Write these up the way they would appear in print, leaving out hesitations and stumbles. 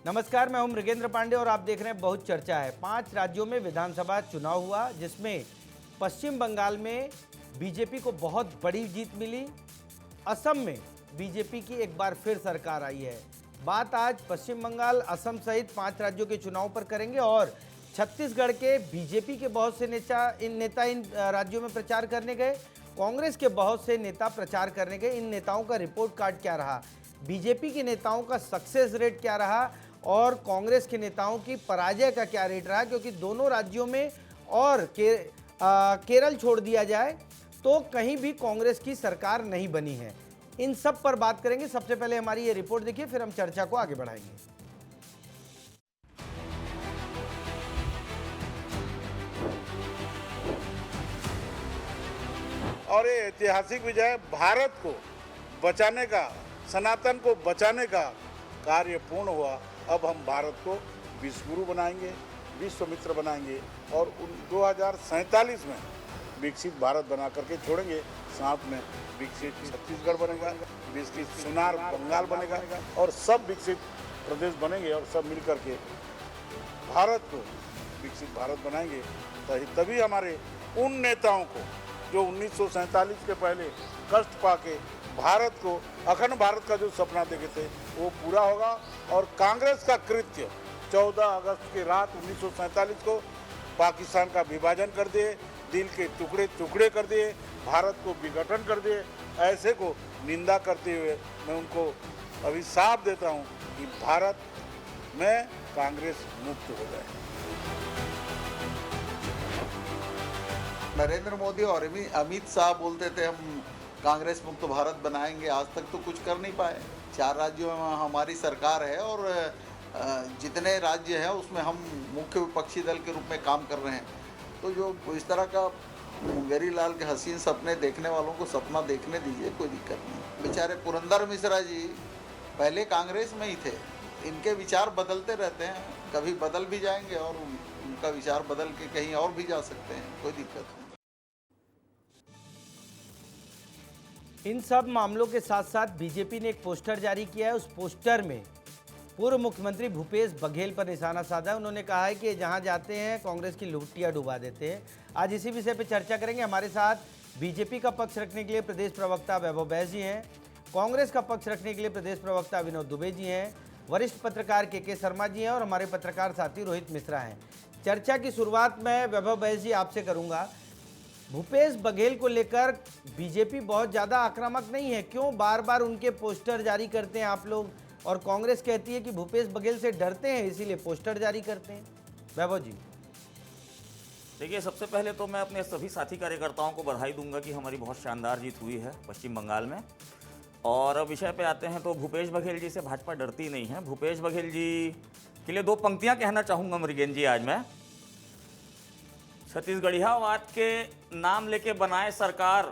नमस्कार, मैं हूं मृगेंद्र पांडे और आप देख रहे हैं बहुत चर्चा है। 5 राज्यों में विधानसभा चुनाव हुआ, जिसमें पश्चिम बंगाल में बीजेपी को बहुत बड़ी जीत मिली। असम में बीजेपी की एक बार फिर सरकार आई है। बात आज पश्चिम बंगाल, असम सहित 5 राज्यों के चुनाव पर करेंगे और छत्तीसगढ़ के बीजेपी के बहुत से नेता इन राज्यों में प्रचार करने गए। कांग्रेस के बहुत से नेता प्रचार करने गए। इन नेताओं का रिपोर्ट कार्ड क्या रहा, बीजेपी के नेताओं का सक्सेस रेट क्या रहा और कांग्रेस के नेताओं की पराजय का क्या रेट रहा, क्योंकि दोनों राज्यों में और केरल छोड़ दिया जाए तो कहीं भी कांग्रेस की सरकार नहीं बनी है। इन सब पर बात करेंगे। सबसे पहले हमारी ये रिपोर्ट देखिए, फिर हम चर्चा को आगे बढ़ाएंगे। और ये ऐतिहासिक विजय भारत को बचाने का, सनातन को बचाने का कार्य पूर्ण हुआ। अब हम भारत को विश्व गुरु बनाएंगे, विश्व मित्र बनाएंगे और 2047 में विकसित भारत बना करके छोड़ेंगे। साथ में विकसित छत्तीसगढ़ बनेगा, विकसित सुनार बंगाल बनेगा और सब विकसित प्रदेश बनेंगे और सब मिल करके भारत को विकसित भारत बनाएंगे। तभी हमारे उन नेताओं को जो 1947 के पहले कष्ट पाके भारत को, अखंड भारत का जो सपना देखे थे वो पूरा होगा। और कांग्रेस का कृत्य 14 अगस्त की रात 1947 को पाकिस्तान का विभाजन कर दिए, दिल के टुकड़े टुकड़े कर दिए, भारत को विघटन कर दिए, ऐसे को निंदा करते हुए मैं उनको अभिशाप देता हूं कि भारत में कांग्रेस मुक्त हो जाए। नरेंद्र मोदी और अमित शाह बोलते थे हम कांग्रेस मुक्त भारत बनाएंगे, आज तक तो कुछ कर नहीं पाए। 4 राज्यों में हमारी सरकार है और जितने राज्य हैं उसमें हम मुख्य विपक्षी दल के रूप में काम कर रहे हैं। तो जो इस तरह का मुंगेरी लाल के हसीन सपने देखने वालों को सपना देखने दीजिए, कोई दिक्कत नहीं। बेचारे पुरंदर मिश्रा जी पहले कांग्रेस में ही थे, इनके विचार बदलते रहते हैं, कभी बदल भी जाएंगे और उनका विचार बदल के कहीं और भी जा सकते हैं, कोई दिक्कत नहीं। इन सब मामलों के साथ साथ बीजेपी ने एक पोस्टर जारी किया है। उस पोस्टर में पूर्व मुख्यमंत्री भूपेश बघेल पर निशाना साधा है। उन्होंने कहा है कि जहां जाते हैं कांग्रेस की लुटिया डुबा देते हैं। आज इसी विषय पर चर्चा करेंगे। हमारे साथ बीजेपी का पक्ष रखने के लिए प्रदेश प्रवक्ता वैभव बैस जी हैं, कांग्रेस का पक्ष रखने के लिए प्रदेश प्रवक्ता विनोद दुबे जी हैं, वरिष्ठ पत्रकार के शर्मा जी हैं और हमारे पत्रकार साथी रोहित मिश्रा हैं। चर्चा की शुरुआत मैं वैभव बैस जी आपसे करूँगा। भूपेश बघेल को लेकर बीजेपी बहुत ज़्यादा आक्रामक नहीं है, क्यों बार बार उनके पोस्टर जारी करते हैं आप लोग? और कांग्रेस कहती है कि भूपेश बघेल से डरते हैं इसीलिए पोस्टर जारी करते हैं। वैभव जी देखिए, सबसे पहले तो मैं अपने सभी साथी कार्यकर्ताओं को बधाई दूंगा कि हमारी बहुत शानदार जीत हुई है पश्चिम बंगाल में। और अब विषय पे आते हैं तो भूपेश बघेल जी से भाजपा डरती नहीं है। भूपेश बघेल जी के लिए 2 पंक्तियां कहना चाहूँगा मृगेंद्र जी आज मैं। छत्तीसगढ़ियावाद के नाम लेके बनाए सरकार,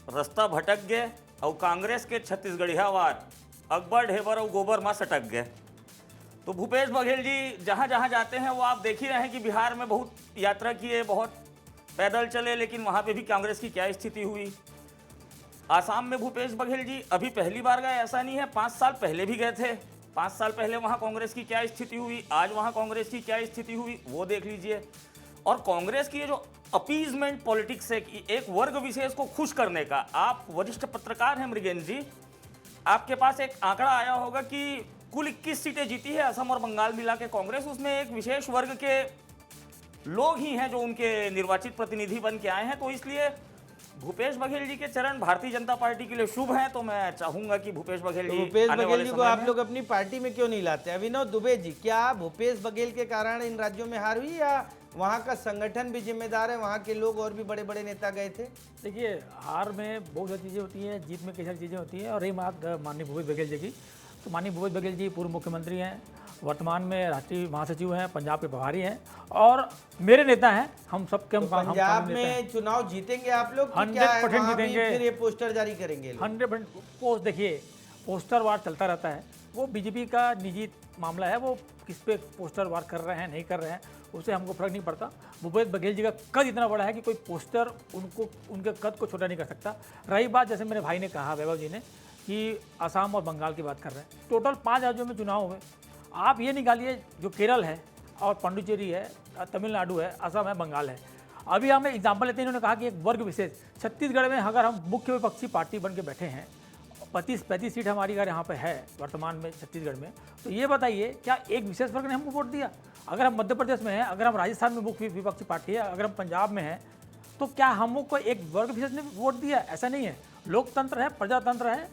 रास्ता भटक गए और कांग्रेस के छत्तीसगढ़ियावाद अकबर ढेबर और गोबर माँ सटक गए। तो भूपेश बघेल जी जहाँ जहाँ जाते हैं वो आप देख ही रहे हैं कि बिहार में बहुत यात्रा किए, बहुत पैदल चले, लेकिन वहाँ पे भी कांग्रेस की क्या स्थिति हुई। आसाम में भूपेश बघेल जी अभी पहली बार गए ऐसा नहीं है, 5 साल पहले भी गए थे। 5 साल पहले वहाँ कांग्रेस की क्या स्थिति हुई, आज वहाँ कांग्रेस की क्या स्थिति हुई वो देख लीजिए। और कांग्रेस की ये जो अपीजमेंट पॉलिटिक्स है कि एक वर्ग विशेष को खुश करने का, आप वरिष्ठ पत्रकार हैं मृगेंद्र जी, आपके पास एक आंकड़ा आया होगा कि कुल 21 सीटें जीती है असम और बंगाल मिला के कांग्रेस। उसमें एक विशेष वर्ग के लोग ही हैं जो उनके निर्वाचित प्रतिनिधि बन के आए हैं। तो इसलिए भूपेश बघेल जी के चरण भारतीय जनता पार्टी के लिए शुभ हैं। तो मैं चाहूंगा कि भूपेश बघेल जी को आप लोग अपनी पार्टी में क्यों नहीं लाते? विनोद दुबे जी, क्या भूपेश बघेल के कारण इन राज्यों में हार हुई या वहाँ का संगठन भी जिम्मेदार है? वहाँ के लोग और भी बड़े बड़े नेता गए थे। देखिए, हार में बहुत सारी चीज़ें होती हैं, जीत में कई सारी चीज़ें होती हैं। और रही बात माननीय भूपेश बघेल जी की, तो माननीय भूपेश बघेल जी पूर्व मुख्यमंत्री हैं, वर्तमान में राष्ट्रीय महासचिव हैं, पंजाब के प्रभारी हैं और मेरे नेता हैं। हम सबके हम पंजाब में चुनाव जीतेंगे आप लोग? 100% जीतेंगे। फिर ये पोस्टर जारी करेंगे 100%। पोस्ट देखिए, पोस्टर वार चलता रहता है, वो बीजेपी का निजी मामला है। वो किस पे पोस्टर वार कर रहे हैं नहीं कर रहे हैं उससे हमको फर्क नहीं पड़ता। भूपेश बघेल जी का कद इतना बड़ा है कि कोई पोस्टर उनके कद को छोटा नहीं कर सकता। रही बात, जैसे मेरे भाई ने कहा, वैभव जी ने, कि असम और बंगाल की बात कर रहे हैं, टोटल 5 राज्यों में चुनाव हुए। आप ये निकालिए जो केरल है और पांडिचेरी है, तमिलनाडु है, असम है, बंगाल है। अभी हम एग्जाम्पल लेते हैं, इन्होंने कहा कि एक वर्ग विशेष छत्तीसगढ़ में अगर हम मुख्य विपक्षी पार्टी बन के बैठे हैं, 35 सीट हमारी अगर यहाँ पे है वर्तमान में छत्तीसगढ़ में, तो ये बताइए क्या एक विशेष वर्ग ने हमको वोट दिया? अगर हम मध्य प्रदेश में हैं, अगर हम राजस्थान में मुख्य विपक्षी पार्टी है, अगर हम पंजाब में हैं, तो क्या हमको एक वर्ग विशेष ने वोट दिया? ऐसा नहीं है। लोकतंत्र है, प्रजातंत्र है,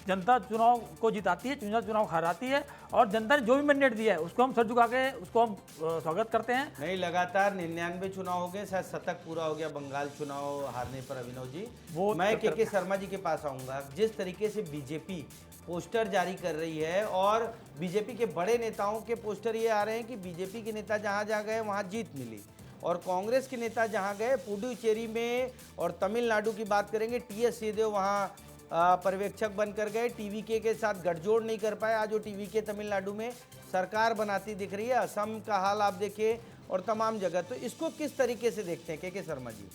जनता चुनाव को जिताती है, चुनाव हराती है, और जनता ने जो भी मैंडेट दिया है उसको हम सर झुका के उसको हम स्वागत करते हैं। नहीं, लगातार 99 चुनाव हो गए, शायद शतक पूरा हो गया बंगाल चुनाव हारने पर। अभिनव जी, मैं के शर्मा जी के पास आऊंगा। जिस तरीके से बीजेपी पोस्टर जारी कर रही है और बीजेपी के बड़े नेताओं के पोस्टर ये आ रहे हैं कि बीजेपी के नेता जहाँ जहाँ गए वहाँ जीत मिली, और कांग्रेस के नेता जहाँ गए पुडुचेरी में और तमिलनाडु की बात करेंगे, टीएस सिंहदेव वहाँ पर्यवेक्षक बनकर गए, टीवीके के साथ गठजोड़ नहीं कर पाए। आज वो टीवीके तमिलनाडु में सरकार बनाती दिख रही है। असम का हाल आप देखिए और तमाम जगह। तो इसको किस तरीके से देखते हैं के शर्मा जी?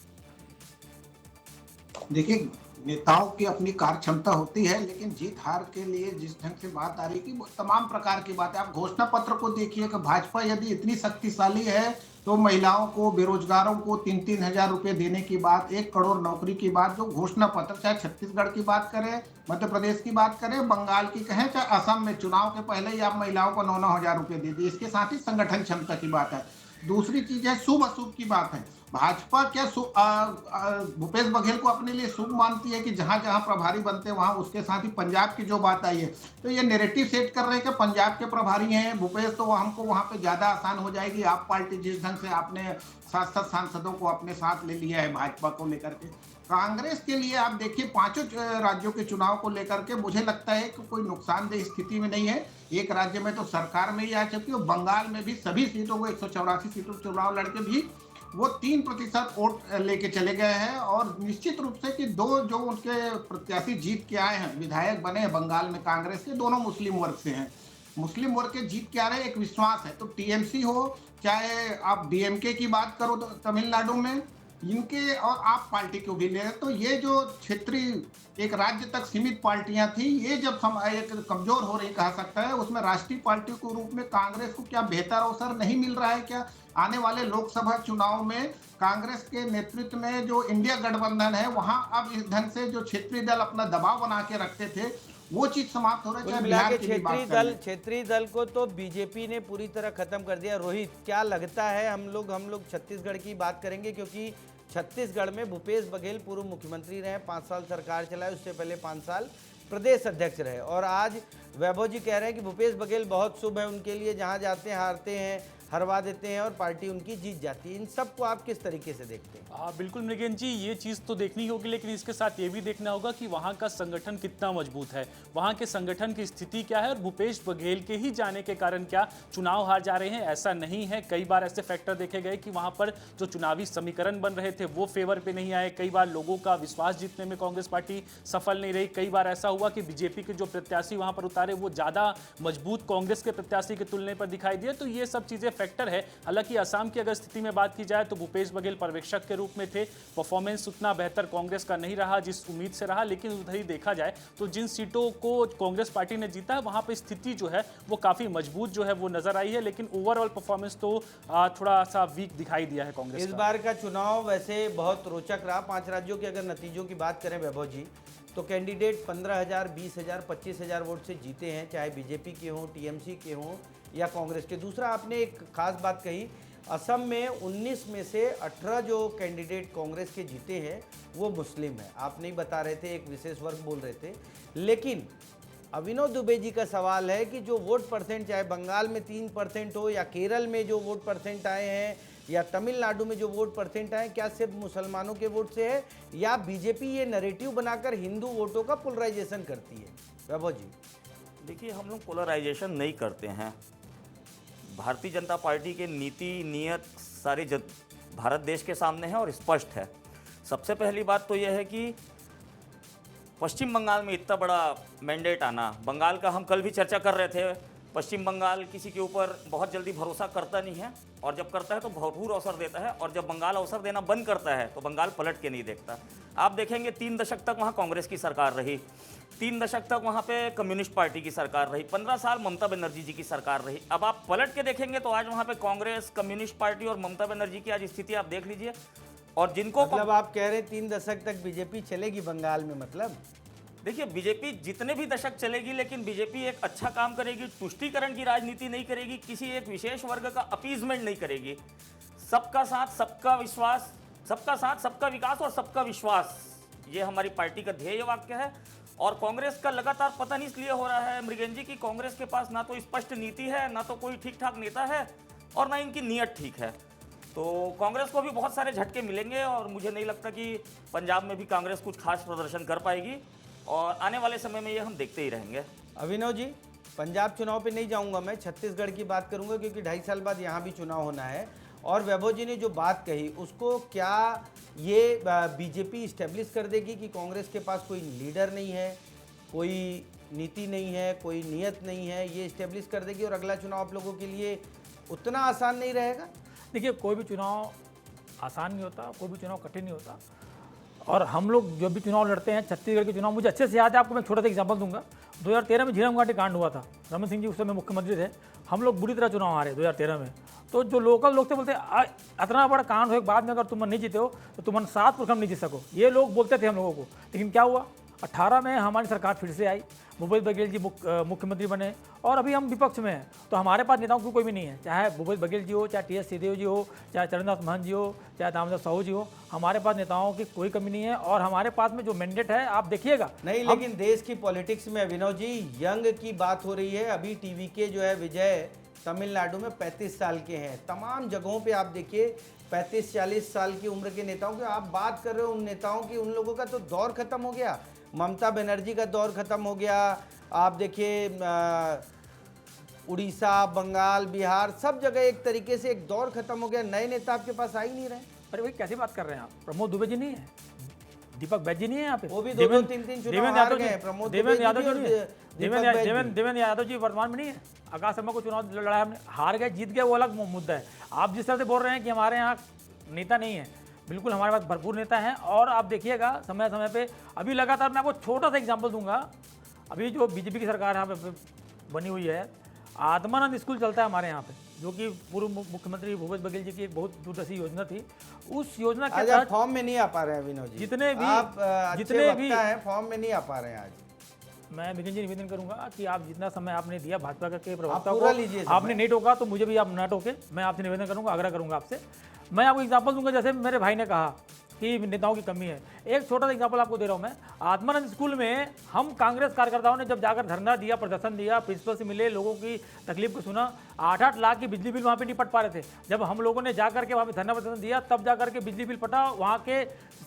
देखिए, नेताओं की अपनी कार्य क्षमता होती है, लेकिन जीत हार के लिए जिस ढंग से बात आ रही है कि तमाम प्रकार की बात है। आप घोषणा पत्र को देखिए कि भाजपा यदि इतनी शक्तिशाली है तो महिलाओं को, बेरोजगारों को 3-3 हजार रुपए देने की बात, 1 करोड़ नौकरी की बात, जो घोषणा पत्र, चाहे छत्तीसगढ़ की बात करें, मध्य प्रदेश की बात करें, बंगाल की कहें, चाहे असम में चुनाव के पहले ही आप महिलाओं को 9-9 हजार रुपए दे दिए। इसके साथ ही संगठन क्षमता की बात है। दूसरी चीज है शुभ अशुभ की बात है। भाजपा क्या भूपेश बघेल को अपने लिए शुभ मानती है कि जहां जहां प्रभारी बनते हैं वहां, उसके साथ ही पंजाब की जो बात आई है, तो ये नैरेटिव सेट कर रहे हैं कि पंजाब के प्रभारी हैं भूपेश, तो हमको वहां पे ज्यादा आसान हो जाएगी। आप पार्टी जिस ढंग से आपने 7 सांसदों को अपने साथ ले लिया है भाजपा को लेकर के, कांग्रेस के लिए आप देखिए 5 राज्यों के चुनाव को लेकर के मुझे लगता है कि कोई नुकसानदेह स्थिति में नहीं है। एक राज्य में तो सरकार में ही आ चुकी है, बंगाल में भी सभी सीटों को 184 सीटों चुनाव लड़के भी वो 3% वोट लेके चले गए हैं। और निश्चित रूप से कि 2 जो उनके प्रत्याशी जीत के आए हैं, विधायक बने हैं बंगाल में कांग्रेस के, दोनों मुस्लिम वर्ग से हैं। मुस्लिम वर्ग के जीत के आ रहे हैं, एक विश्वास है। तो टीएमसी हो, चाहे आप डीएमके की बात करो तो तमिलनाडु में, इनके और आप पार्टी को भी ले, तो ये जो क्षेत्रीय एक राज्य तक सीमित पार्टियां थी, ये जब एक कमजोर हो रही कहा सकता है, उसमें राष्ट्रीय पार्टी के रूप में कांग्रेस को क्या बेहतर अवसर नहीं मिल रहा है क्या? आने वाले लोकसभा चुनाव में कांग्रेस के नेतृत्व में जो इंडिया गठबंधन है, वहां अब इस ढंग से जो क्षेत्रीय दल अपना दबाव बना के रखते थे, वो चीज समाप्त हो रही है। क्षेत्रीय दल को तो बीजेपी ने पूरी तरह खत्म कर दिया। रोहित, क्या लगता है, हम लोग छत्तीसगढ़ की बात करेंगे क्योंकि छत्तीसगढ़ में भूपेश बघेल पूर्व मुख्यमंत्री रहे, 5 साल सरकार चलाए, उससे पहले 5 साल प्रदेश अध्यक्ष रहे, और आज वैभव जी कह रहे हैं कि भूपेश बघेल बहुत शुभ है उनके लिए, जहां जाते हैं हारते हैं, हरवा देते हैं और पार्टी उनकी जीत जाती है। इन सब को आप किस तरीके से देखते हैं? हाँ बिल्कुल मृगेन जी, ये चीज़ तो देखनी होगी, लेकिन इसके साथ ये भी देखना होगा कि वहाँ का संगठन कितना मजबूत है, वहाँ के संगठन की स्थिति क्या है, और भूपेश बघेल के ही जाने के कारण क्या चुनाव हार जा रहे हैं। ऐसा नहीं है, कई बार ऐसे फैक्टर देखे गए कि वहाँ पर जो चुनावी समीकरण बन रहे थे वो फेवर पे नहीं आए, कई बार लोगों का विश्वास जीतने में कांग्रेस पार्टी सफल नहीं रही, कई बार ऐसा हुआ कि बीजेपी के जो प्रत्याशी वहाँ पर उतारे वो ज़्यादा मजबूत कांग्रेस के प्रत्याशी के तुलने पर दिखाई दिए। तो ये सब चीज़ें फैक्टर है। हालांकि असम की अगर स्थिति में बात की जाए तो भूपेश बघेल पर्यवेक्षक के रूप में थे, परफॉर्मेंस उतना बेहतर कांग्रेस का नहीं रहा जिस उम्मीद से रहा, लेकिन उधर ही देखा जाए तो जिन सीटों को कांग्रेस पार्टी ने जीता है वहां पे स्थिति जो है वो काफी मजबूत जो है वो नजर आई है, लेकिन ओवरऑल परफॉर्मेंस तो थोड़ा सा वीक दिखाई दिया है कांग्रेस इस बार का चुनाव वैसे बहुत रोचक रहा। 5 राज्यों के अगर नतीजों की बात करें वैभव जी, तो कैंडिडेट 15,000, 20,000, 25,000 वोट से जीते हैं, चाहे बीजेपी के हों, टीएमसी के हों या कांग्रेस के। दूसरा, आपने एक खास बात कही, असम में 19 में से 18 जो कैंडिडेट कांग्रेस के जीते हैं वो मुस्लिम है। आप नहीं बता रहे थे, एक विशेष वर्ग बोल रहे थे, लेकिन अभिनव दुबे जी का सवाल है कि जो वोट परसेंट, चाहे बंगाल में 3% हो या केरल में जो वोट परसेंट आए हैं या तमिलनाडु में जो वोट परसेंट आए, क्या सिर्फ मुसलमानों के वोट से है या बीजेपी ये नैरेटिव बनाकर हिंदू वोटों का पोलराइजेशन करती है? वैभव जी, देखिए, हम लोग पोलराइजेशन नहीं करते हैं। भारतीय जनता पार्टी के नीति नियत सारे भारत देश के सामने है और स्पष्ट है। सबसे पहली बात तो यह है कि पश्चिम बंगाल में इतना बड़ा मैंडेट आना, बंगाल का हम कल भी चर्चा कर रहे थे, पश्चिम बंगाल किसी के ऊपर बहुत जल्दी भरोसा करता नहीं है, और जब करता है तो भरपूर अवसर देता है, और जब बंगाल अवसर देना बंद करता है तो बंगाल पलट के नहीं देखता। आप देखेंगे 3 दशक तक वहाँ कांग्रेस की सरकार रही, 3 दशक तक वहाँ पे कम्युनिस्ट पार्टी की सरकार रही, 15 साल ममता बनर्जी जी की सरकार रही। अब आप पलट के देखेंगे तो आज वहाँ पे कांग्रेस, कम्युनिस्ट पार्टी और ममता बनर्जी की आज स्थिति आप देख लीजिए। और जिनको मतलब आप कह रहे हैं 3 दशक तक बीजेपी चलेगी बंगाल में? मतलब देखिए, बीजेपी जितने भी दशक चलेगी, लेकिन बीजेपी एक अच्छा काम करेगी, तुष्टीकरण की राजनीति नहीं करेगी, किसी एक विशेष वर्ग का अपीजमेंट नहीं करेगी। सबका साथ, सबका विश्वास, सबका साथ, सबका विकास और सबका विश्वास, ये हमारी पार्टी का ध्येय वाक्य है। और कांग्रेस का लगातार पतन इसलिए हो रहा है मृगेन जी की कांग्रेस के पास ना तो स्पष्ट नीति है, ना तो कोई ठीक ठाक नेता है, और ना इनकी नीयत ठीक है। तो कांग्रेस को भी बहुत सारे झटके मिलेंगे, और मुझे नहीं लगता कि पंजाब में भी कांग्रेस कुछ खास प्रदर्शन कर पाएगी, और आने वाले समय में ये हम देखते ही रहेंगे। अभिनव जी, पंजाब चुनाव पे नहीं जाऊंगा मैं, छत्तीसगढ़ की बात करूंगा, क्योंकि 2.5 साल बाद यहाँ भी चुनाव होना है। और वैभव जी ने जो बात कही उसको क्या ये बीजेपी इस्टेब्लिश कर देगी कि कांग्रेस के पास कोई लीडर नहीं है, कोई नीति नहीं है, कोई नीयत नहीं है, ये इस्टेब्लिश कर देगी और अगला चुनाव आप लोगों के लिए उतना आसान नहीं रहेगा? देखिए, कोई भी चुनाव आसान नहीं होता, कोई भी चुनाव कठिन नहीं होता। और हम लोग जो भी चुनाव लड़ते हैं, छत्तीसगढ़ के चुनाव मुझे अच्छे से याद है। आपको मैं छोटा सा एग्जांपल दूंगा। 2013 में झीरम घाटी कांड हुआ था, रमन सिंह जी उस समय मुख्यमंत्री थे, हम लोग बुरी तरह चुनाव हारे 2013 में। तो जो लोकल लोग थे बोलते इतना बड़ा कांड होने के बाद में अगर तुम नहीं जीते हो तो तुम 7 प्रखंड नहीं जीत सको, ये लोग बोलते थे हम लोगों को। लेकिन क्या हुआ, 18 में हमारी सरकार फिर से आई, भूपेश बघेल जी मुख्यमंत्री बने, और अभी हम विपक्ष में हैं। तो हमारे पास नेताओं की कोई भी नहीं है, चाहे भूपेश बघेल जी हो, चाहे टी एस सिंहदेव जी हो, चाहे चरणदास महंत जी हो, चाहे दामोदर साहू जी हो। हमारे पास नेताओं की कोई कमी नहीं है, और हमारे पास में जो मैंडेट है आप देखिएगा। नहीं, लेकिन देश की पॉलिटिक्स में अभिनव जी यंग की बात हो रही है। अभी टीवी के जो है विजय तमिलनाडु में 35 साल के हैं, तमाम जगहों पे आप देखिए 35-40 साल की उम्र के नेताओं की आप बात कर रहे हो। उन नेताओं की, उन लोगों का तो दौर खत्म हो गया, ममता बनर्जी का दौर खत्म हो गया। आप देखिए उड़ीसा, बंगाल, बिहार, सब जगह एक तरीके से एक दौर खत्म हो गया, नए नेता आपके पास आ ही नहीं रहे। अरे भाई कैसी बात कर रहे हैं आप? प्रमोद दुबे जी नहीं है, दीपक बैद जी नहीं है यहाँ पे, वो भी 2-3 चुनाव हार गए। प्रमोद देवेंद्र यादव जी और नहीं है, दीपक बैद जी। देवेंद्र यादव जी वर्तमान में नहीं है। आकाश शर्मा को चुनाव लड़ा हमने, हार गए, जीत गए, वो अलग मुद्दा है। आप जिस तरह से बोल रहे हैं कि हमारे यहाँ नेता नहीं है, बिल्कुल हमारे पास भरपूर नेता हैं। और आप देखिएगा समय समय पे, अभी लगातार मैं आपको छोटा सा एग्जांपल दूंगा। अभी जो बीजेपी की सरकार यहाँ पे बनी हुई है, आत्मानंद स्कूल चलता है हमारे यहाँ पे, जो कि पूर्व मुख्यमंत्री भूपेश बघेल जी की एक बहुत दूरदर्शी योजना थी। उस योजना के तहत फॉर्म में नहीं आ पा रहे हैं अभिनव जी, जितने भी आप जितने भी हैं फॉर्म में नहीं आ पा रहे हैं आज। मैं मृगेन जी निवेदन करूंगा कि आप जितना समय आपने दिया भाजपा के प्रवक्ता पूरा को, लीजिए समय। आपने नहीं टोका तो मुझे भी आप ना टोके। मैं आपसे निवेदन करूंगा, आग्रह करूंगा आपसे। मैं आपको एग्जांपल दूंगा, जैसे मेरे भाई ने कहा कि नेताओं की कमी है। एक छोटा सा एग्जांपल आपको दे रहा हूं मैं। आत्मानंद स्कूल में हम कांग्रेस कार्यकर्ताओं ने जब जाकर धरना दिया, प्रदर्शन दिया, प्रिंसिपल से मिले, लोगों की तकलीफ को सुना। 8-8 लाख की बिजली बिल वहाँ पे नहीं पट पा रहे थे। जब हम लोगों ने जाकर के वहाँ पे धरना प्रदर्शन दिया, तब जाकर के बिजली बिल पटा, वहाँ के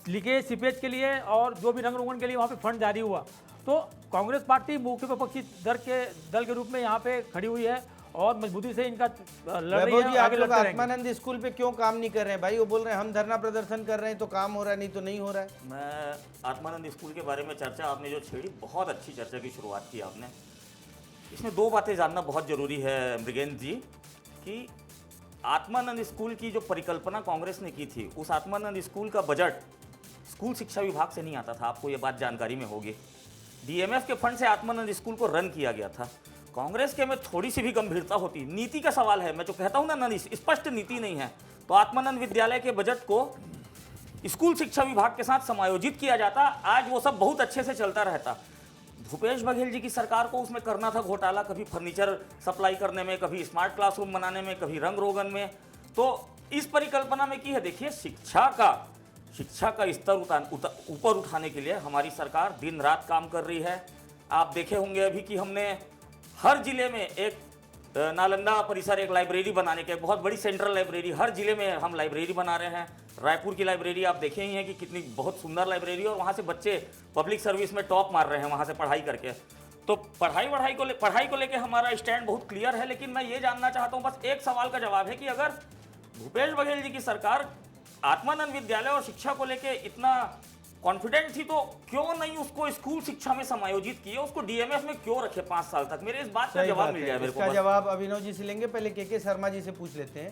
लीकेज सीपेज के लिए और जो भी रंग रोगन के लिए वहाँ पे फंड जारी हुआ। तो कांग्रेस पार्टी मुख्य विपक्षी दल के रूप में यहाँ पे खड़ी हुई है और मजबूती से इनका लड़ रही है, जी, आप आगे लोग लड़ते रहेंगे। आत्मानंद स्कूल पे क्यों काम नहीं कर रहे हैं भाई? वो बोल रहे हैं हम धरना प्रदर्शन कर रहे हैं तो काम हो रहा है, नहीं तो नहीं हो रहा है। मैं आत्मानंद स्कूल के बारे में चर्चा आपने जो छेड़ी, बहुत अच्छी चर्चा की शुरुआत की आपने। इसमें 2 बातें जानना बहुत ज़रूरी है मृगेन जी, कि आत्मानंद स्कूल की जो परिकल्पना कांग्रेस ने की थी, उस आत्मानंद स्कूल का बजट स्कूल शिक्षा विभाग से नहीं आता था। आपको ये बात जानकारी में होगी। डीएमएफ के फंड से आत्मानंद स्कूल को रन किया गया था। कांग्रेस के में थोड़ी सी भी गंभीरता होती, नीति का सवाल है, मैं जो कहता हूं ना, स्पष्ट नीति नहीं है, तो आत्मानंद विद्यालय के बजट को स्कूल शिक्षा विभाग के साथ समायोजित किया जाता, आज वो सब बहुत अच्छे से चलता रहता। भूपेश बघेल जी की सरकार को उसमें करना था घोटाला, कभी फर्नीचर सप्लाई करने में, कभी स्मार्ट क्लासरूम बनाने में, कभी रंग रोगन में। तो इस परिकल्पना में की है, देखिए शिक्षा का स्तर ऊपर उठाने के लिए हमारी सरकार दिन रात काम कर रही है। आप देखे होंगे अभी कि हमने हर जिले में एक नालंदा परिसर, एक लाइब्रेरी बनाने के, बहुत बड़ी सेंट्रल लाइब्रेरी, हर जिले में हम लाइब्रेरी बना रहे हैं। रायपुर की लाइब्रेरी आप देखे ही हैं कि कितनी बहुत सुंदर लाइब्रेरी है, और वहाँ से बच्चे पब्लिक सर्विस में टॉप मार रहे हैं वहाँ से पढ़ाई करके। तो पढ़ाई को लेके हमारा स्टैंड बहुत क्लियर है। लेकिन मैं ये जानना चाहता हूँ, बस एक सवाल का जवाब है कि अगर भूपेश बघेल जी की सरकार आत्मानंद विद्यालय और शिक्षा को लेके इतना कॉन्फिडेंट थी तो क्यों नहीं उसको स्कूल शिक्षा में समायोजित किए, उसको डीएमएफ में क्यों रखे 5 साल तक? मेरे इस बात का सही जवाब बात मिल है। जाए मेरे को इसका बस। जवाब अभिनव जी से लेंगे, पहले के शर्मा जी से पूछ लेते हैं।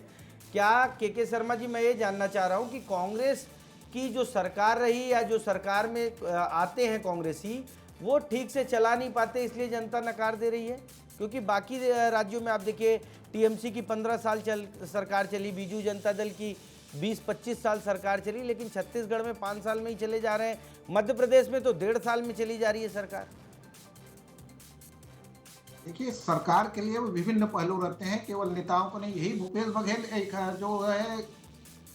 क्या के शर्मा जी, मैं ये जानना चाह रहा हूँ कि कांग्रेस की जो सरकार रही या जो सरकार में आते हैं कांग्रेसी, वो ठीक से चला नहीं पाते इसलिए जनता नकार दे रही है? क्योंकि बाकी राज्यों में आप देखिए, टीएमसी की 15 साल सरकार चली, बीजू जनता दल की 20-25 साल सरकार चली, लेकिन छत्तीसगढ़ में 5 साल में ही चले जा रहे हैं। मध्य प्रदेश में तो 1.5 साल में चली जा रही है सरकार। देखिए, सरकार के लिए विभिन्न पहलू रहते हैं, केवल नेताओं को नहीं। यही भूपेश बघेल एक जो है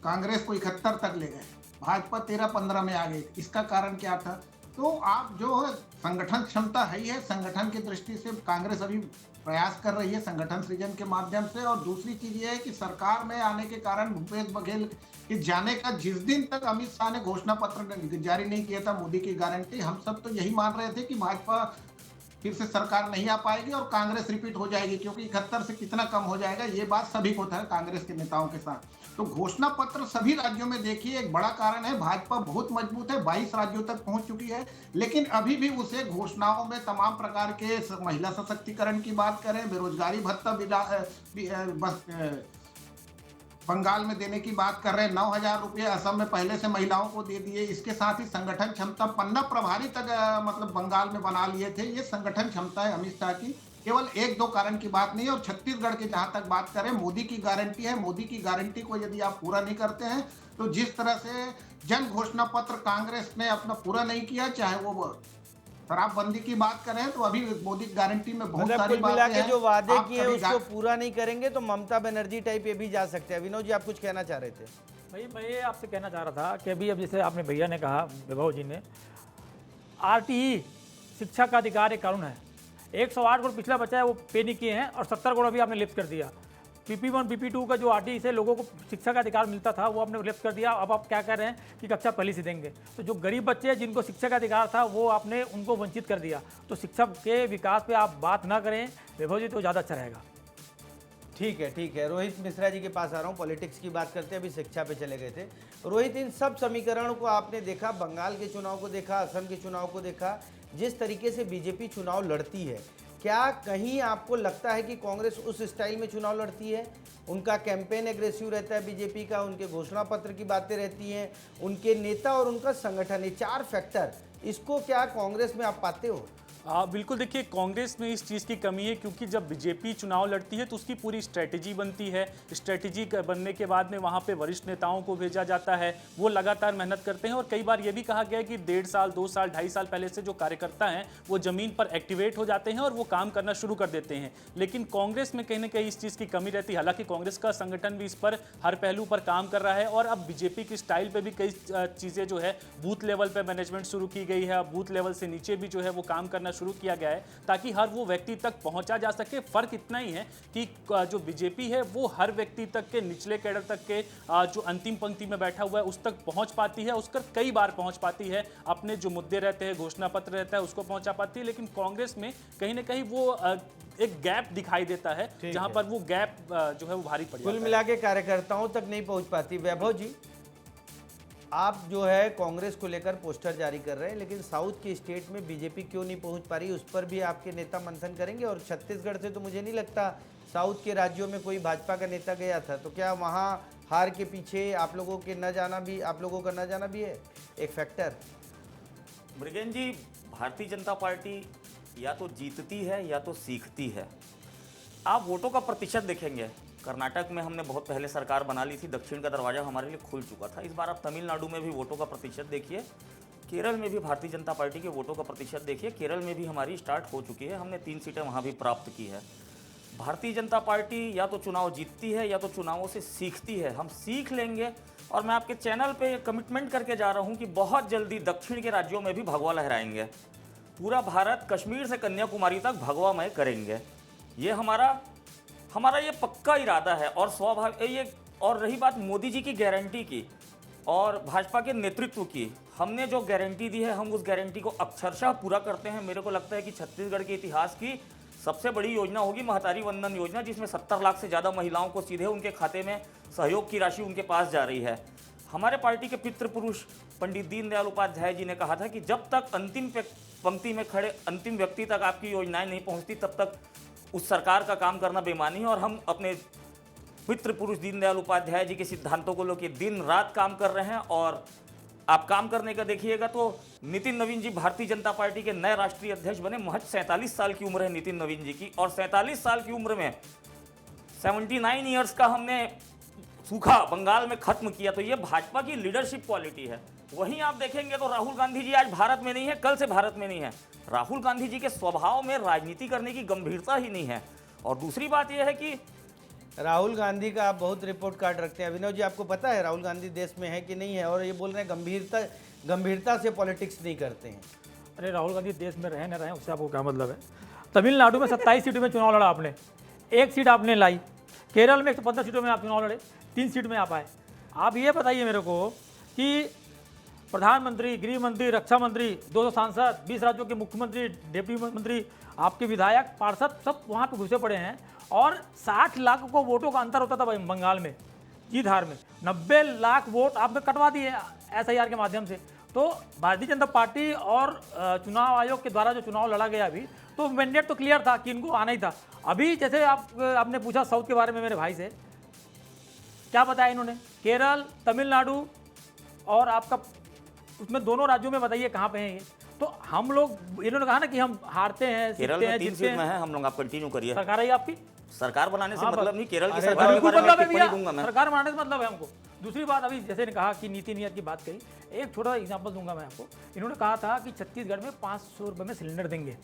कांग्रेस को 71 तक ले गए, भाजपा 13-15 में आ गई। इसका कारण क्या था? तो आप जो है संगठन क्षमता है ही है, संगठन की दृष्टि से कांग्रेस अभी प्रयास कर रही है संगठन सृजन के माध्यम से। और दूसरी चीज ये है कि सरकार में आने के कारण भूपेश बघेल के जाने का जिस दिन तक अमित शाह ने घोषणा पत्र जारी नहीं किया था मोदी की गारंटी, हम सब तो यही मान रहे थे कि भाजपा फिर से सरकार नहीं आ पाएगी और कांग्रेस रिपीट हो जाएगी, क्योंकि 71 से कितना कम हो जाएगा ये बात सभी को था कांग्रेस के नेताओं के साथ। तो घोषणा पत्र सभी राज्यों में देखिए एक बड़ा कारण है, भाजपा बहुत मजबूत है, 22 राज्यों तक पहुंच चुकी है, लेकिन अभी भी उसे घोषणाओं में तमाम प्रकार के महिला सशक्तिकरण की बात करें, बेरोजगारी भत्ता बंगाल में देने की बात कर रहे हैं, 9,000 रुपये असम में पहले से महिलाओं को दे दिए। इसके साथ ही संगठन क्षमता 15 प्रभारी तक मतलब बंगाल में बना लिए थे। ये संगठन क्षमता है अमित शाह की, केवल 1-2 कारण की बात नहीं है। और छत्तीसगढ़ की जहां तक बात करें, मोदी की गारंटी है, मोदी की गारंटी को यदि आप पूरा नहीं करते हैं तो जिस तरह से जन घोषणा पत्र कांग्रेस ने अपना पूरा नहीं किया, चाहे वो शराबबंदी की बात करें तो अभी मोदी गारंटी में बहुत मतलब सारी कुल मिला बातें के हैं। जो वादे आप किए कभी उसको पूरा नहीं करेंगे तो ममता बनर्जी टाइप ये भी जा सकते हैं। विनोद जी, आप कुछ कहना चाह रहे थे? भाई मैं ये आपसे कहना चाह रहा था कि अभी अब जैसे आपने भैया ने कहा, वैभव जी ने, आरटीई शिक्षा का अधिकार एक कानून है, 108 करोड़ पिछला बचा है वो पे नहीं किए हैं और 70 करोड़ अभी आपने लिफ्ट कर दिया। PP1 PP2 का जो आरटीई से लोगों को शिक्षा का अधिकार मिलता था वो आपने लिफ्ट कर दिया। अब आप क्या कह रहे हैं कि कक्षा पहली से देंगे, तो जो गरीब बच्चे हैं जिनको शिक्षा का अधिकार था वो आपने उनको वंचित कर दिया। तो शिक्षा के विकास पे आप बात ना करें वैभव जी तो ज़्यादा अच्छा रहेगा। ठीक है। रोहित मिश्रा जी के पास आ रहा हूँ, पॉलिटिक्स की बात करते हैं, अभी शिक्षा पे चले गए थे। रोहित, इन सब समीकरणों को आपने देखा, बंगाल के चुनाव को देखा, असम के चुनाव को देखा, जिस तरीके से बीजेपी चुनाव लड़ती है, क्या कहीं आपको लगता है कि कांग्रेस उस स्टाइल में चुनाव लड़ती है? उनका कैंपेन एग्रेसिव रहता है बीजेपी का, उनके घोषणा पत्र की बातें रहती हैं, उनके नेता और उनका संगठन, ये 4 फैक्टर, इसको क्या कांग्रेस में आप पाते हो? बिल्कुल, देखिए कांग्रेस में इस चीज़ की कमी है क्योंकि जब बीजेपी चुनाव लड़ती है तो उसकी पूरी स्ट्रेटेजी बनती है। स्ट्रेटेजी बनने के बाद में वहाँ पे वरिष्ठ नेताओं को भेजा जाता है, वो लगातार मेहनत करते हैं। और कई बार ये भी कहा गया है कि 1.5 साल 2 साल 2.5 साल पहले से जो कार्यकर्ता हैं वो ज़मीन पर एक्टिवेट हो जाते हैं और वो काम करना शुरू कर देते हैं। लेकिन कांग्रेस में कहीं ना कहीं इस चीज़ की कमी रहती है। हालांकि कांग्रेस का संगठन भी इस पर हर पहलू पर काम कर रहा है और अब बीजेपी की स्टाइल पर भी कई चीज़ें जो है बूथ लेवल पर मैनेजमेंट शुरू की गई है। बूथ लेवल से नीचे भी जो है वो काम करना शुरू किया गया है ताकि हर वो व्यक्ति तक पहुंचा जा सके। फर्क इतना ही है कि जो बीजेपी है वो हर व्यक्ति तक के, निचले कैडर तक के, जो अंतिम पंक्ति में बैठा हुआ है उस तक पहुंच पाती है, उस तक कई बार पहुंच पाती है, अपने जो मुद्दे रहते हैं, घोषणा पत्र रहता है उसको पहुंचा पाती है। लेकिन कांग्रेस में कहीं ना कहीं वो एक गैप दिखाई देता है जहां पर वो गैप जो है वो भारी पड़ जाता है। कुल मिला के कार्यकर्ताओं तक नहीं पहुंच पाती। वैभव जी, आप जो है कांग्रेस को लेकर पोस्टर जारी कर रहे हैं, लेकिन साउथ की स्टेट में बीजेपी क्यों नहीं पहुंच पा रही, उस पर भी आपके नेता मंथन करेंगे। और छत्तीसगढ़ से तो मुझे नहीं लगता साउथ के राज्यों में कोई भाजपा का नेता गया था, तो क्या वहां हार के पीछे आप लोगों का न जाना भी है एक फैक्टर? मृगेन जी, भारतीय जनता पार्टी या तो जीतती है या तो सीखती है। आप वोटों का प्रतिशत देखेंगे, कर्नाटक में हमने बहुत पहले सरकार बना ली थी, दक्षिण का दरवाजा हमारे लिए खुल चुका था। इस बार आप तमिलनाडु में भी वोटों का प्रतिशत देखिए, केरल में भी भारतीय जनता पार्टी के वोटों का प्रतिशत देखिए, केरल में भी हमारी स्टार्ट हो चुकी है, हमने 3 सीटें वहाँ भी प्राप्त की है। भारतीय जनता पार्टी या तो चुनाव जीतती है या तो चुनावों से सीखती है। हम सीख लेंगे और मैं आपके चैनल पे कमिटमेंट करके जा रहा हूँ कि बहुत जल्दी दक्षिण के राज्यों में भी भगवा लहराएंगे, पूरा भारत कश्मीर से कन्याकुमारी तक भगवामय करेंगे। ये हमारा ये पक्का इरादा है। और स्वाभाविक ये, और रही बात मोदी जी की गारंटी की और भाजपा के नेतृत्व की, हमने जो गारंटी दी है हम उस गारंटी को अक्षरशः पूरा करते हैं। मेरे को लगता है कि छत्तीसगढ़ के इतिहास की सबसे बड़ी योजना होगी महतारी वंदन योजना, जिसमें 70 लाख से ज़्यादा महिलाओं को सीधे उनके खाते में सहयोग की राशि उनके पास जा रही है। हमारे पार्टी के पितृ पुरुष पंडित दीनदयाल उपाध्याय जी ने कहा था कि जब तक अंतिम पंक्ति में खड़े अंतिम व्यक्ति तक आपकी योजनाएं नहीं पहुंचती तब तक उस सरकार का काम करना बेईमानी है। और हम अपने पितृ पुरुष दीनदयाल उपाध्याय जी के सिद्धांतों को लेकर दिन रात काम कर रहे हैं। और आप काम करने का देखिएगा तो नितिन नवीन जी भारतीय जनता पार्टी के नए राष्ट्रीय अध्यक्ष बने। महज 47 साल की उम्र है नितिन नवीन जी की, और 47 साल की उम्र में 79 ईयर्स का हमने सूखा बंगाल में खत्म किया। तो ये भाजपा की लीडरशिप क्वालिटी है। वहीं आप देखेंगे तो राहुल गांधी जी आज भारत में नहीं है, कल से भारत में नहीं है। राहुल गांधी जी के स्वभाव में राजनीति करने की गंभीरता ही नहीं है। और दूसरी बात यह है कि राहुल गांधी का आप बहुत रिपोर्ट कार्ड रखते हैं। अभिनव जी, आपको पता है राहुल गांधी देश में है कि नहीं है? और ये बोल रहे हैं गंभीरता से पॉलिटिक्स नहीं करते हैं। अरे राहुल गांधी देश में रहे न रहे उससे आपको क्या मतलब है? तमिलनाडु में 27 सीटों में चुनाव लड़ा आपने, 1 सीट आपने लाई। केरल में 115 सीटों में आप चुनाव लड़े, 3 सीट में आप आए। आप ये बताइए मेरे को कि प्रधानमंत्री, गृह मंत्री, रक्षा मंत्री, 200 सांसद, 20 राज्यों के मुख्यमंत्री, डिप्टी मंत्री, आपके विधायक, पार्षद सब वहाँ पे घुसे पड़े हैं। और 60 लाख को वोटों का अंतर होता था बंगाल में, जीत हार में 90 लाख वोट आपने कटवा दिए SIR के माध्यम से। तो भारतीय जनता पार्टी और चुनाव आयोग के द्वारा जो चुनाव लड़ा गया अभी, तो मैंडेट तो क्लियर था कि इनको आना ही था। अभी जैसे आपने पूछा साउथ के बारे में मेरे भाई से, क्या बताया इन्होंने? केरल, तमिलनाडु और आपका उसमें दोनों राज्यों में बताइए कहाँ पे हैं ये? तो हम लोग, इन्होंने कहा ना कि हम हारते हैं, केरल में 3 सीट में है हम लोग। आप कंटिन्यू करिए। सरकार है आपकी, सरकार बनाने से मतलब नहीं, केरल की अरे सरकार के बिल्कुल बारे में मतलब है टिप्पणी भैया, दूंगा मैं। सरकार बनाने से मतलब है हमको। दूसरी बात, अभी जैसे ने कहा कि नीति नियत की बात कही, एक छोटा एग्जांपल दूंगा मैं आपको। इन्होंने कहा था कि छत्तीसगढ़ में 500 रुपये में सिलेंडर देंगे।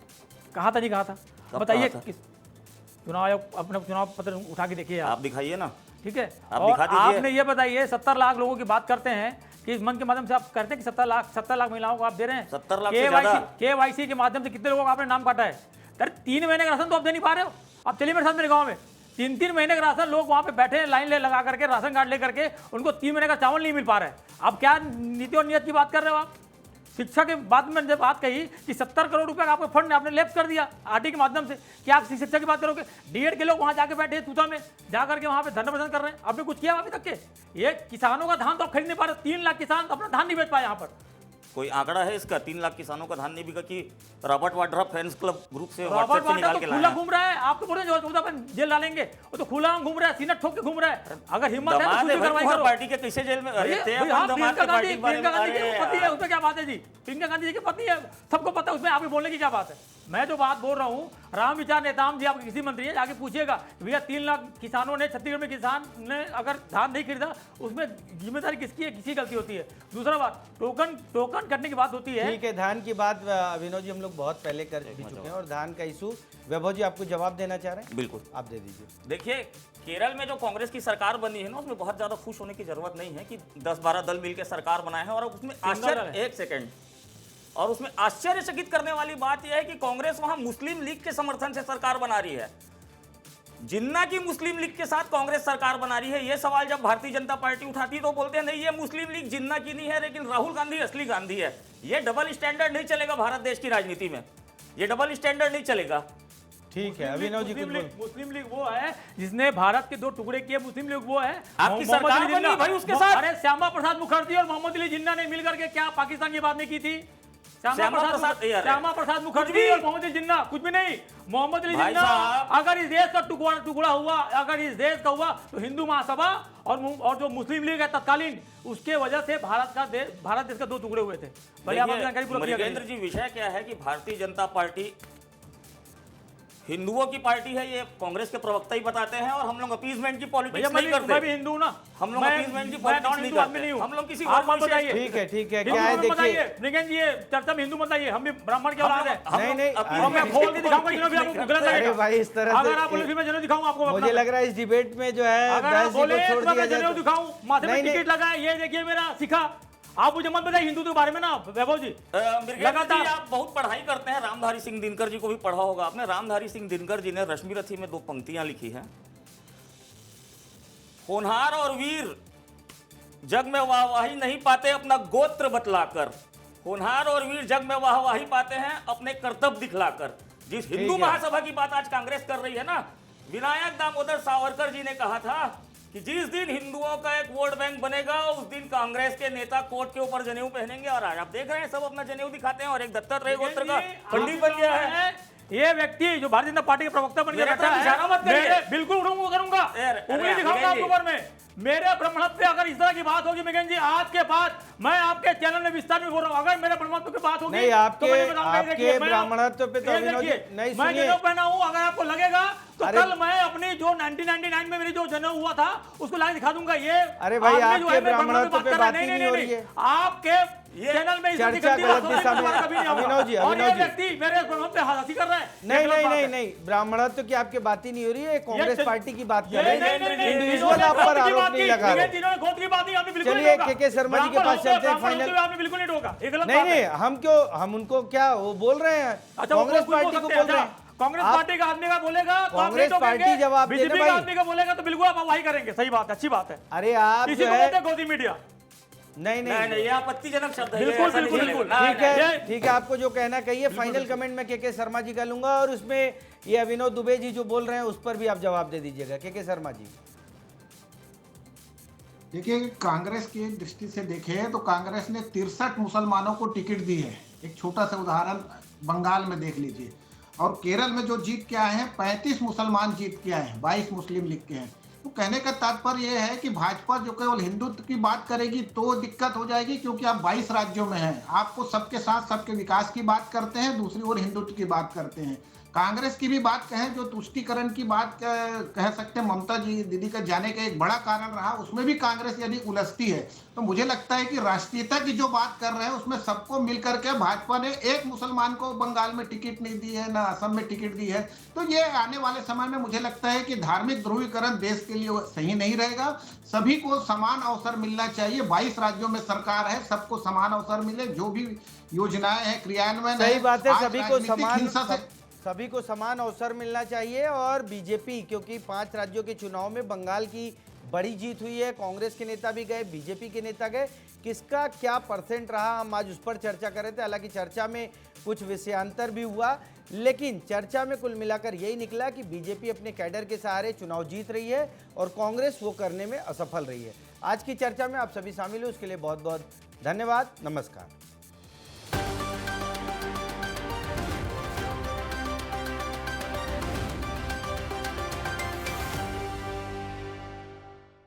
कहा था नहीं कहा था? बताइए किस? चुनाव आयोग अपना चुनाव पत्र उठा के देखिए आप दिखाइए ना। ठीक है। आप और दिखा दीजिए। आपने ये बताइए 70 लाख लोगों की बात करते हैं कि इस मन के माध्यम से आप करते हैं कि 70 लाख महिलाओं को आप दे रहे हैं। 70 लाख से ज्यादा। KYC के माध्यम से कितने लोगों का आपने नाम काटा है? सर 3 महीने का राशन तो आप दे नहीं पा रहे हो। आप चलिए मेरे साथ मेरे गाँव में 3-3 महीने का राशन, लोग वहाँ पे बैठे हैं लाइन लगा करके राशन कार्ड लेकर के, उनको 3 महीने का चावल नहीं मिल पा रहा है। आप क्या नीति और नियत की बात कर रहे हो आप? शिक्षा के बाद में जब बात कही कि 70 करोड़ रुपए का आपका फंड आपने लैप्स कर दिया RT के माध्यम से, क्या आप शिक्षा की बात करोगे? DED के लोग वहां जाके बैठे तूता में जाकर के वहां पे धरना प्रदर्शन कर रहे हैं। आपने कुछ किया अभी तक के? ये किसानों का धान तो आप खरीद नहीं पा रहे। 3 लाख किसान अपना धान नहीं बेच पाए यहाँ पर। कोई आंकड़ा है इसका? 3 लाख किसानों का धान नहीं बिका कि Robert Vadra fans club group से रॉबर्ट व्हाट्सएप से निकाल वाड्रा के तो लाया खुला है? घूम रहा है। आप तो बोल रहे हैं जेल डालेंगे, वो तो खुला घूम रहा है, सीना ठोक के घूम रहा है। अगर हिम्मत है तो दमाद कुछ है भी भाई, कार्रवाई तुम्हारी करो। पार्टी के कैसे जेल में? अरे भैया, ते हाँ, अपन दमाद प्रियंका की पार्टी गांधी के बारे में। की अरे पत्नी है, यार। उसमें क्या बात है जी? प्रियंका गांधी जी की पत्नी है, सबको पता है, उसमें आपके बोलने की क्या बात है? मैं जो बात बोल रहा हूँ, राम विचार नेताम जी आपके किसी मंत्री है, जाके पूछिएगा भैया 3 लाख किसानों ने, छत्तीसगढ़ में किसान ने अगर धान नहीं खरीदा, उसमें जिम्मेदारी किसकी है? किसी गलती होती है। दूसरा बात, टोकन करने की बात होती है। ठीक है, धान की बात अभिनव जी हम लोग बहुत पहले कर भी चुके हैं। और धान का इशू, वैभव जी आपको जवाब देना चाह रहे हैं? बिल्कुल, आप दे दीजिए। देखिए केरल में जो कांग्रेस की सरकार बनी है ना, उसमें बहुत ज्यादा खुश होने की जरूरत नहीं है कि 10-12 दल मिलकर सरकार बनाए हैं। और उसमें आश्चर्य, एक सेकंड, और उसमें आश्चर्यचकित करने वाली बात यह है कि कांग्रेस वहां मुस्लिम लीग के समर्थन से सरकार बना रही है। जिन्ना की मुस्लिम लीग के साथ कांग्रेस सरकार बना रही है, यह सवाल जब भारतीय जनता पार्टी उठाती है तो बोलते हैं नहीं ये मुस्लिम लीग जिन्ना की नहीं है, लेकिन राहुल गांधी असली गांधी है। ये डबल स्टैंडर्ड नहीं चलेगा भारत देश की राजनीति में, ये डबल स्टैंडर्ड नहीं चलेगा। ठीक है, अभिनव जी कुछ बोल। मुस्लिम लीग वो है जिसने भारत के 2 टुकड़े किए। मुस्लिम लीग वो है, आपकी मोहम्मद सरकार अली बनी जिन्ना। भाई उसके साथ। अरे श्यामा प्रसाद मुखर्जी और मोहम्मद अली जिन्ना ने मिलकर के क्या पाकिस्तान की बात नहीं की थी? श्यामा प्रसाद मुखर्जी और मोहम्मद अली जिन्ना, कुछ भी नहीं। मोहम्मद अली जिन्ना, अगर इस देश का टुकड़ा हुआ, अगर इस देश का हुआ तो हिंदू महासभा और जो मुस्लिम लीग है तत्कालीन, उसके वजह से भारत देश का 2 टुकड़े हुए थे। भैया आप जानकारी पूरा मृगेंद्र जी, विषय क्या है कि भारतीय जनता पार्टी हिंदुओं की पार्टी है, ये कांग्रेस के प्रवक्ता ही बताते हैं। और हम लोग अपीसमेंट की पॉलिटिक्स नहीं करते। मैं भी हिंदू ना, हम लोग अपीसमेंट की पॉलिटिक्स नहीं करते। हम लोग किसी और बात बताइए। ठीक है, क्या है देखिए। लेकिन ये चर्चा में हिंदू बताइए, हम भी ब्राह्मण के औलाद है। नहीं, और मैं खोल के दिखाऊंगा, जिन्हों भी आपको गलत अरे लगेगा। भाई इस तरह अगर से आप बोले फिर मैं जनेऊ दिखाऊं आपको। मुझे लग रहा है इस डिबेट में जो है अगर व्यास आप जी बोले को छोड़ तो दिया मैं जाए जनेऊ तो- दिखाऊं, माथे में नहीं, टिकट लगा है, ये देखिए मेरा सिखा। आप मुझे मत बताइए हिंदू के बारे में ना वैभव जी। लगातार आप बहुत पढ़ाई करते हैं, रामधारी सिंह दिनकर जी को भी पढ़ा होगा आपने। रामधारी सिंह दिनकर जी ने रश्मि रथी में 2 पंक्तियां लिखी हैं। होनहार और वीर जग में वाहवाही नहीं पाते अपना गोत्र बतलाकर, होनहार और वीर जग में वाहवाही पाते हैं अपने कर्तव्य दिखलाकर। जिस हिंदू है। महासभा की बात आज कांग्रेस कर रही है ना, विनायक दामोदर सावरकर जी ने कहा था कि जिस दिन हिंदुओं का एक वोट बैंक बनेगा उस दिन कांग्रेस के नेता कोर्ट के ऊपर जनेऊ पहनेंगे। और आज आप देख रहे हैं सब अपना जनेऊ दिखाते हैं और एक दत्तात्रेय गोत्र का पंडित बन गया है। ये व्यक्ति जो भारतीय जनता पार्टी के प्रवक्ता बन के मेरे बैठा तरफ इशारा मत है, करिए। मैं बिल्कुल करूंगा, उंगली दिखाऊंगा आपके ऊपर में। मेरे ब्रह्मणत्व पे अगर इस तरह की बात होगी मिगन जी, आज के बाद मैं आपके चैनल में विस्तार में बोल रहा हूं, अगर मेरे ब्रह्मणत्व की बात होगी नहीं, आपके- तो मैं बताऊंगा, आपके देखिए, मैं- ब्राह्मणत्व पे तो ये अभिनव जी- देखिए, नहीं, मैं सुनिए। जनेऊ पहना हूं, अगर आपको लगेगा तो अरे- कल मैं अपनी जो 1999 में मेरी जो जनेऊ हुआ था उसको लाके दिखा दूंगा। ये अरे भाई, आदमी जो आपके है, मेरे ब्राह्मणत्व पे कर रहा है। बात ही नहीं हो रही है। आपके चैनल में इज्जत चर्चा गलती गलत बात दिशा में- कभी नहीं होगा। अभिनव जी, और अभिनव ये जी। व्यक्ति मेरे ब्रह्मणत्व पे हंसी कर रहा है। नहीं ये गलत नहीं बात नहीं है। नहीं, ब्राह्मणत्व की आपकी बात ही नहीं हो रही है, कांग्रेस ये- पार्टी की बात ये कर रहे नहीं, हैं। नहीं, नहीं, इंडिविजुअल इन्होंने आप पर गोत्र की आरोप बात नहीं की, लगा रहे। जिन्होंने गोत्र की बात की, आपने बिल्कुल चलिए, नहीं रोका। के शर्मा जी के ब्राह्मण पास होकर चलते हैं, ब्राह्मण फाइनल। होते हुए आपने बिल्कुल नहीं रोका, ये गलत नहीं बात है। नहीं, हम उनको क्या वो बोल रहे हैं, अच्छा, वो कांग्रेस कुछ बोल पार्टी को सकते बोल रहे अच्छा, हैं। कांग्रेस आप- पार्टी का आदमी का बोलेगा तो आप कांग्रेस नहीं पार्टी टोकेंगे, जवाब दे दे बीजेपी का भाई। आदमी का बोलेगा तो बिल्कुल आप वाही करेंगे। सही बात है, अच्छी बात है। अरे आप इसी जो को है, बोलते हैं गोदी मीडिया। नहीं नहीं नहीं, नहीं, ये आपत्तिजनक शब्द है, ये बिल्कुल, ऐसा नहीं बिल्कुल, चलेगा। बिल्कुल। नहीं, ठीक नहीं, है ठीक है, आपको जो कहना कहिए। फाइनल कमेंट में के शर्मा जी का लूंगा और उसमें ये अभिनव दुबे जी जो बोल रहे हैं उस पर भी आप जवाब दे दीजिएगा। के शर्मा जी, देखिए, कांग्रेस की दृष्टि से देखें तो कांग्रेस ने 63 मुसलमानों को टिकट दी है। एक छोटा सा उदाहरण बंगाल में देख लीजिए। और केरल में जो जीत के आए हैं 35 मुसलमान जीत के आए हैं, 22 मुस्लिम लिख के हैं। तो कहने का तात्पर्य यह है कि भाजपा जो केवल हिंदुत्व की बात करेगी तो दिक्कत हो जाएगी, क्योंकि आप 22 राज्यों में हैं। आपको सबके साथ सबके विकास की बात करते हैं, दूसरी ओर हिंदुत्व की बात करते हैं। कांग्रेस की भी बात कहें, जो तुष्टीकरण की बात कह सकते हैं, ममता जी दीदी का जाने का एक बड़ा कारण रहा, उसमें भी कांग्रेस यदि उलझती है तो मुझे लगता है कि राष्ट्रीयता की जो बात कर रहे हैं उसमें सबको मिलकर के भाजपा ने एक मुसलमान को बंगाल में टिकट नहीं दी है, ना असम में टिकट दी है। तो ये आने वाले समय में मुझे लगता है कि धार्मिक ध्रुवीकरण देश के लिए सही नहीं रहेगा। सभी को समान अवसर मिलना चाहिए। 22 राज्यों में सरकार है, सबको समान अवसर मिले। जो भी योजनाएं हैं, क्रियान्वयन सही बात है, आज सभी को राजनीतिक हिंसा से सभी को समान अवसर मिलना चाहिए। और बीजेपी, क्योंकि 5 राज्यों के चुनाव में बंगाल की बड़ी जीत हुई है, कांग्रेस के नेता भी गए, बीजेपी के नेता गए, किसका क्या परसेंट रहा हम आज उस पर चर्चा कर रहे थे। हालांकि चर्चा में कुछ विषयांतर भी हुआ, लेकिन चर्चा में कुल मिलाकर यही निकला कि बीजेपी अपने कैडर के सहारे चुनाव जीत रही है और कांग्रेस वो करने में असफल रही है। आज की चर्चा में आप सभी शामिल हुए, उसके लिए बहुत बहुत धन्यवाद। नमस्कार।